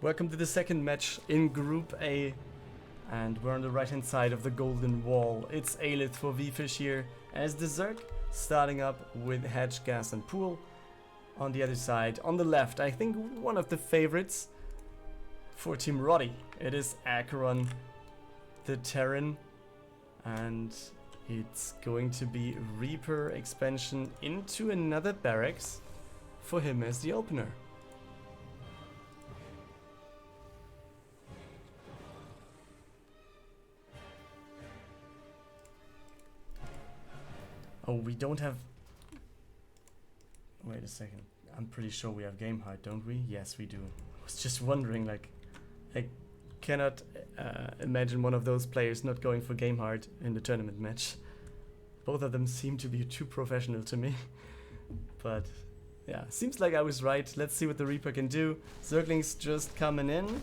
Welcome to the second match in Group A, and we're on the right hand side of the golden wall. It's Aelith for VFish here as the Zerg, starting up with Hedge, Gas and Pool. On the other side, on the left, I think one of the favorites for TeamRotti. It is AqueroN, the Terran, and it's going to be Reaper expansion into another barracks for him as the opener. Oh, we don't have... Wait a second. I'm pretty sure we have game height, don't we? Yes, we do. I was just wondering, like... I cannot imagine one of those players not going for game height in the tournament match. Both of them seem to be too professional to me. But, yeah, seems like I was right. Let's see what the Reaper can do. Zerglings just coming in.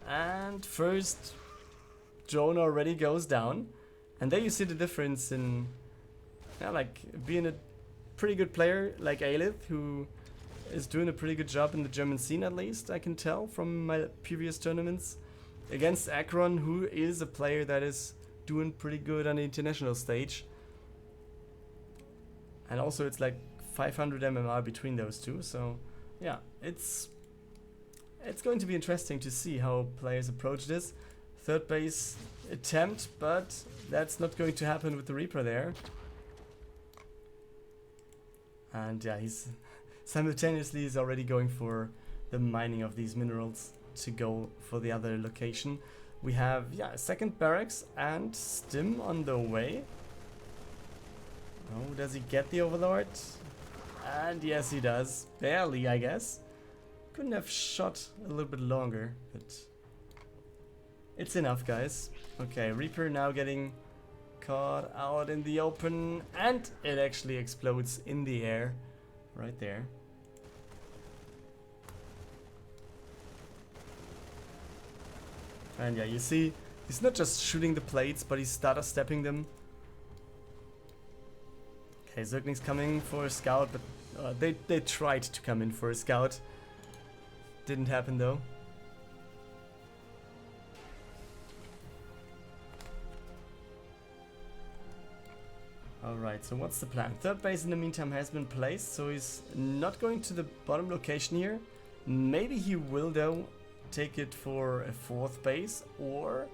And first, drone already goes down. And there you see the difference in... Yeah, like being a pretty good player like Aelith, who is doing a pretty good job in the German scene, at least I can tell from my previous tournaments, against AqueroN, who is a player that is doing pretty good on the international stage. And also it's like 500 MMR between those two, so yeah, it's going to be interesting to see how players approach this. Third base attempt, but that's not going to happen with the Reaper there. And yeah, he's simultaneously is already going for the mining of these minerals to go for the other location. We have, yeah, a second barracks and Stim on the way. Oh, does he get the Overlord? And yes, he does. Barely, I guess. Couldn't have shot a little bit longer, but it's enough, guys. Okay, Reaper now getting caught out in the open, and it actually explodes in the air right there. And yeah, you see he's not just shooting the plates, but he's stutter stepping them. Okay, Zergling's coming for a scout, but they tried to come in for a scout. Didn't happen though. Alright, so what's the plan? Third base in the meantime has been placed, so he's not going to the bottom location here. Maybe he will though take it for a fourth base, or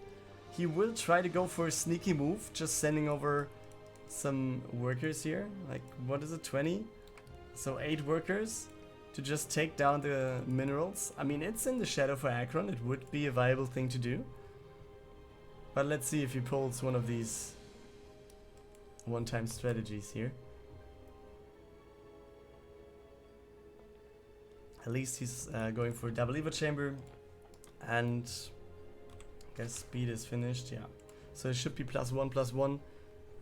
he will try to go for a sneaky move, just sending over some workers here. Like, what is it, 20? So 8 workers to just take down the minerals. I mean, it's in the shadow for AqueroN, it would be a viable thing to do. But let's see if he pulls one of these one-time strategies here. At least he's going for a double evo chamber, and I guess speed is finished, yeah. So it should be +1/+1,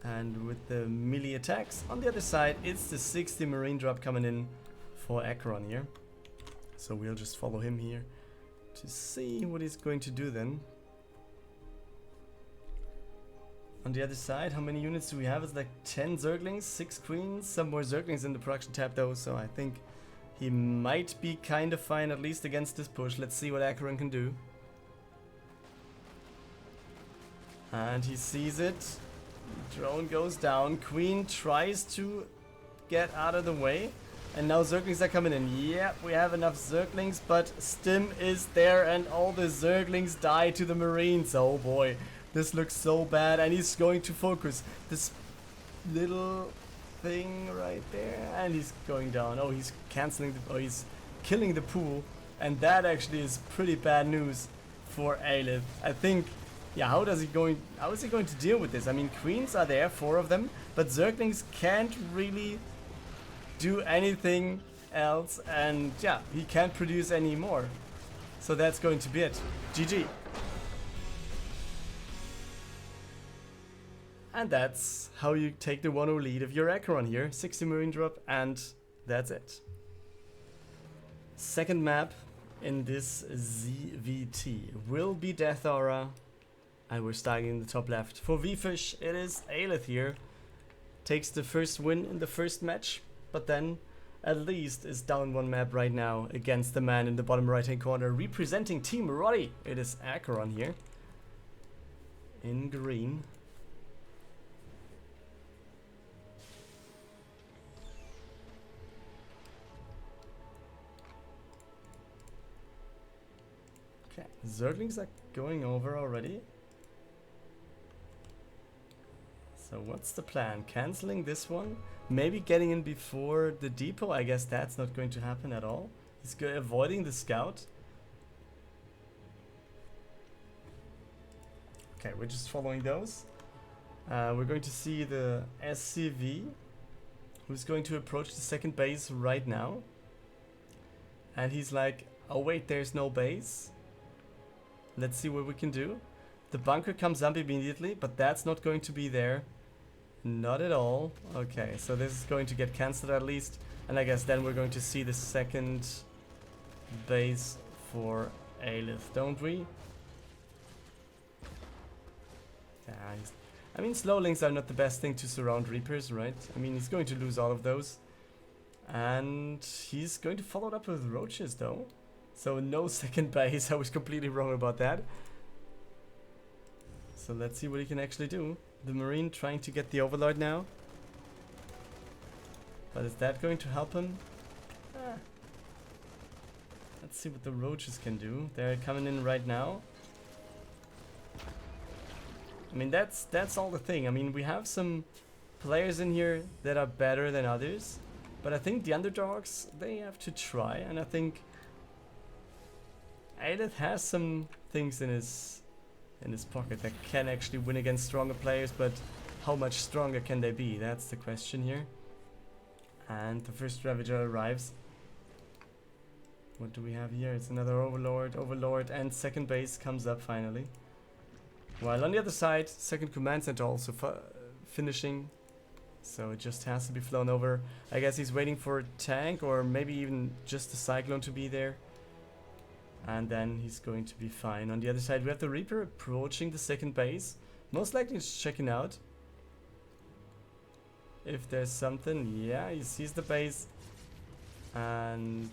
and with the melee attacks on the other side, it's the 60 marine drop coming in for AqueroN here. So we'll just follow him here to see what he's going to do then. On the other side, how many units do we have? It's like 10 Zerglings, 6 Queens, some more Zerglings in the production tab though, so I think he might be kind of fine, at least against this push. Let's see what AqueroN can do. And he sees it. Drone goes down. Queen tries to get out of the way. And now Zerglings are coming in. Yeah, we have enough Zerglings, but Stim is there and all the Zerglings die to the Marines. Oh boy. This looks so bad, and he's going to focus this little thing right there, and he's going down. Oh, he's canceling the, oh, he's killing the pool, and that actually is pretty bad news for Aelith. I think, yeah, how is he going to deal with this? I mean, Queens are there, 4 of them, but Zerglings can't really do anything else, and yeah, he can't produce any more. So that's going to be it. GG. And that's how you take the 1-0 lead of your AqueroN here. 60 marine drop, and that's it. Second map in this ZVT will be Death Aura. And we're starting in the top left. For VFish, it is Aelith here. Takes the first win in the first match, but then at least is down one map right now against the man in the bottom right hand corner representing TeamRotti. It is AqueroN here in green. Okay, Zerglings are going over already. So what's the plan? Canceling this one? Maybe getting in before the depot? I guess that's not going to happen at all. He's avoiding the scout. Okay, we're just following those. We're going to see the SCV, who's going to approach the second base right now. And he's like, oh wait, there's no base. Let's see what we can do. The bunker comes up immediately, but that's not going to be there. Not at all. Okay, so this is going to get cancelled at least. And I guess then we're going to see the second base for Aelith, don't we? Yeah, I mean, slowlings are not the best thing to surround Reapers, right? I mean, he's going to lose all of those. And he's going to follow it up with roaches, though. So no second base. I was completely wrong about that. So let's see what he can actually do. The Marine trying to get the Overlord now. But is that going to help him? Let's see what the roaches can do. They're coming in right now. I mean, that's all the thing. I mean, we have some players in here that are better than others. But I think the underdogs, they have to try. And I think Aelith has some things in his pocket that can actually win against stronger players, but how much stronger can they be? That's the question here. And the first Ravager arrives. What do we have here? It's another Overlord, and second base comes up finally. While on the other side, second command center also finishing. So it just has to be flown over. I guess he's waiting for a tank or maybe even just a Cyclone to be there. And then he's going to be fine. On the other side, we have the Reaper approaching the second base. Most likely he's checking out if there's something. Yeah, he sees the base. And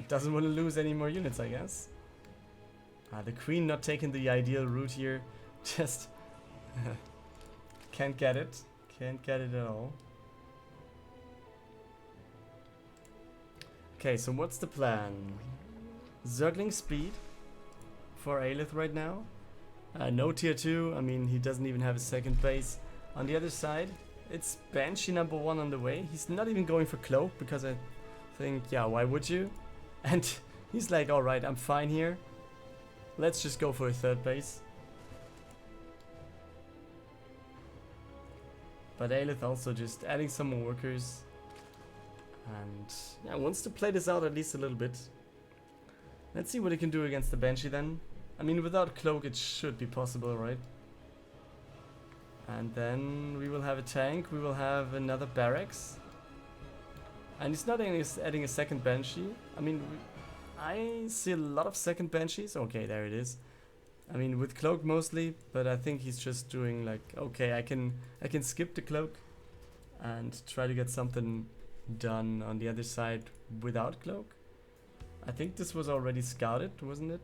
doesn't want to lose any more units, I guess. The Queen not taking the ideal route here. Just can't get it. Can't get it at all. Okay, so what's the plan? Zergling speed for Aelith right now. No tier 2. I mean, he doesn't even have a second base. On the other side, it's Banshee number 1 on the way. He's not even going for Cloak because I think, yeah, why would you? And he's like, alright, I'm fine here. Let's just go for a third base. But Aelith also just adding some more workers. And yeah, wants to play this out at least a little bit. Let's see what he can do against the Banshee then. I mean, without Cloak it should be possible, right? And then we will have a tank, we will have another barracks. And he's not adding a second Banshee. I mean, I see a lot of second Banshees. Okay, there it is. I mean, with Cloak mostly, but I think he's just doing like, okay, I can skip the Cloak and try to get something done on the other side without Cloak. I think this was already scouted, wasn't it?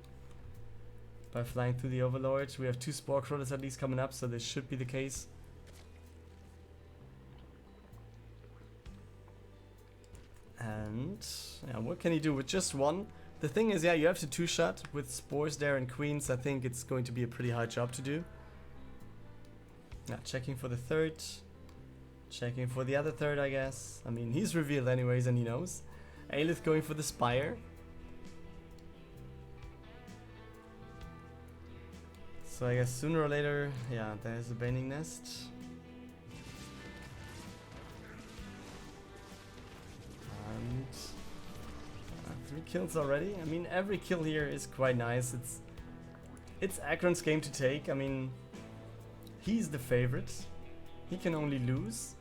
By flying through the Overlords. We have 2 Spore Crawlers at least coming up, so this should be the case. And yeah, what can he do with just one? The thing is, yeah, you have to 2-shot with Spores there and Queens. I think it's going to be a pretty hard job to do. Yeah, checking for the third. Checking for the other third, I guess. I mean, he's revealed anyways and he knows. Aelith going for the Spire. So I guess sooner or later, yeah, there's a Baning Nest. And 3 kills already. I mean, every kill here is quite nice. It's AqueroN's game to take. I mean, he's the favorite. He can only lose.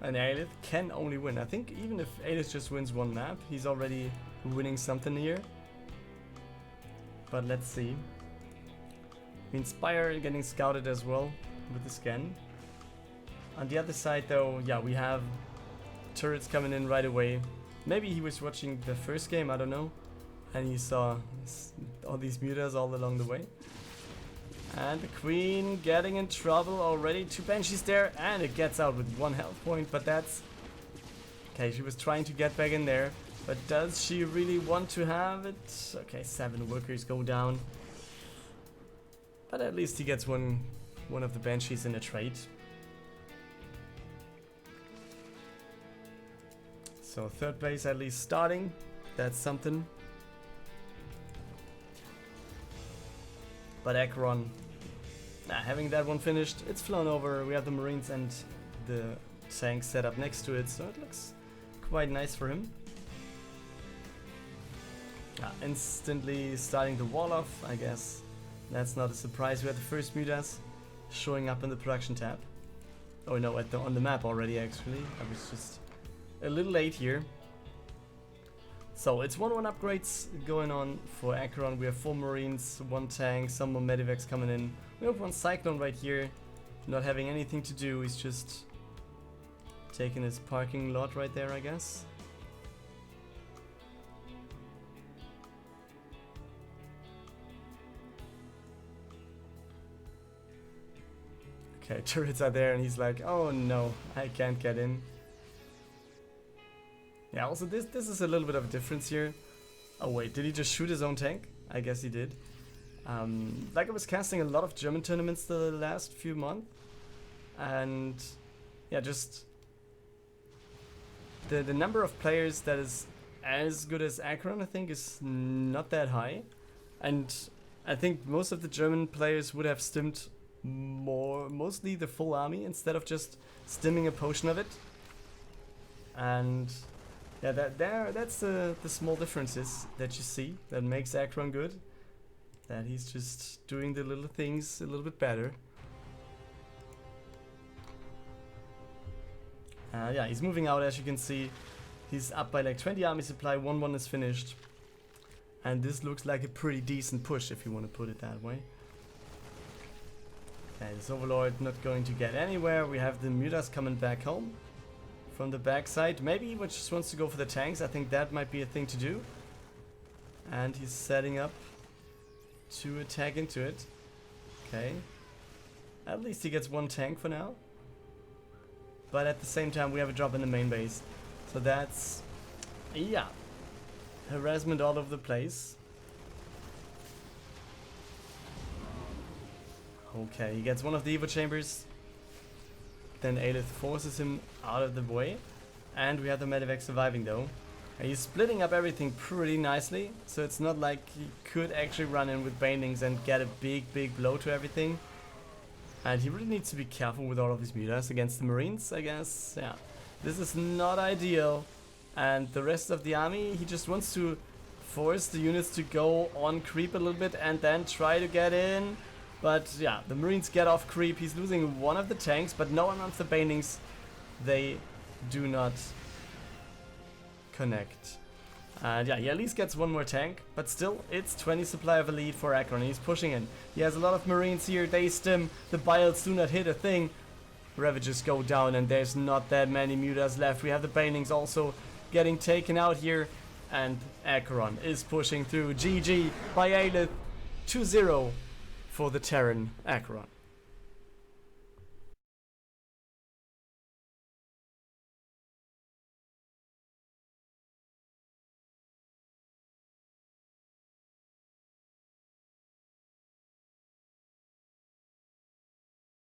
And Aelith can only win. I think even if Aelith just wins one map, he's already winning something here. But let's see. Inspire getting scouted as well with the scan. On the other side though, yeah, we have turrets coming in right away. Maybe he was watching the first game, I don't know. And he saw all these mutas all along the way. And the queen getting in trouble already. 2 banshees there, and it gets out with 1 health point, but that's... Okay, she was trying to get back in there, but does she really want to have it? Okay, 7 workers go down. But at least he gets one of the banshees in a trade. So 3rd base at least starting. That's something. But AqueroN, having that one finished, it's flown over. We have the Marines and the tanks set up next to it, so it looks quite nice for him. Instantly starting the wall off, I guess. That's not a surprise. We had the first mutas showing up in the production tab. Oh no, on the map already actually. I was just a little late here. So it's 1-1 upgrades going on for AqueroN. We have 4 Marines, 1 tank, some more medivacs coming in. We have 1 Cyclone right here, not having anything to do. He's just taking his parking lot right there, I guess. Okay, turrets are there and he's like, oh no, I can't get in. Yeah, also this is a little bit of a difference here. Oh wait, did he just shoot his own tank? I guess he did. Like I was casting a lot of German tournaments the last few months. And yeah, just the number of players that is as good as AqueroN, I think, is not that high. And I think most of the German players would have stimmed mostly the full army instead of just stimming a potion of it. And yeah, that's the small differences that you see that makes AqueroN good. That he's just doing the little things a little bit better. Yeah, he's moving out, as you can see. He's up by like 20 army supply, 1-1 is finished. And this looks like a pretty decent push, if you want to put it that way. Okay, this Overlord not going to get anywhere. We have the mutas coming back home from the backside. Maybe he just wants to go for the tanks. I think that might be a thing to do. And he's setting up to attack into it. Okay. At least he gets 1 tank for now. But at the same time we have a drop in the main base. So that's... yeah. Harassment all over the place. Okay, he gets one of the Evo chambers. Then Aelith forces him out of the way. And we have the medevac surviving though. And he's splitting up everything pretty nicely. So it's not like he could actually run in with Banelings and get a big blow to everything. And he really needs to be careful with all of his mutas against the Marines, I guess. Yeah, this is not ideal. And the rest of the army, he just wants to force the units to go on creep a little bit and then try to get in. But yeah, the Marines get off creep. He's losing one of the tanks, but no one on the Banelings. They do not connect. And yeah, he at least gets one more tank, but still, it's 20 supply of elite for AqueroN. He's pushing in. He has a lot of Marines here. They stim. The Biles do not hit a thing. Ravages go down, and there's not that many mutas left. We have the Banelings also getting taken out here, and AqueroN is pushing through. GG by Aelith, 2-0 for the Terran AqueroN.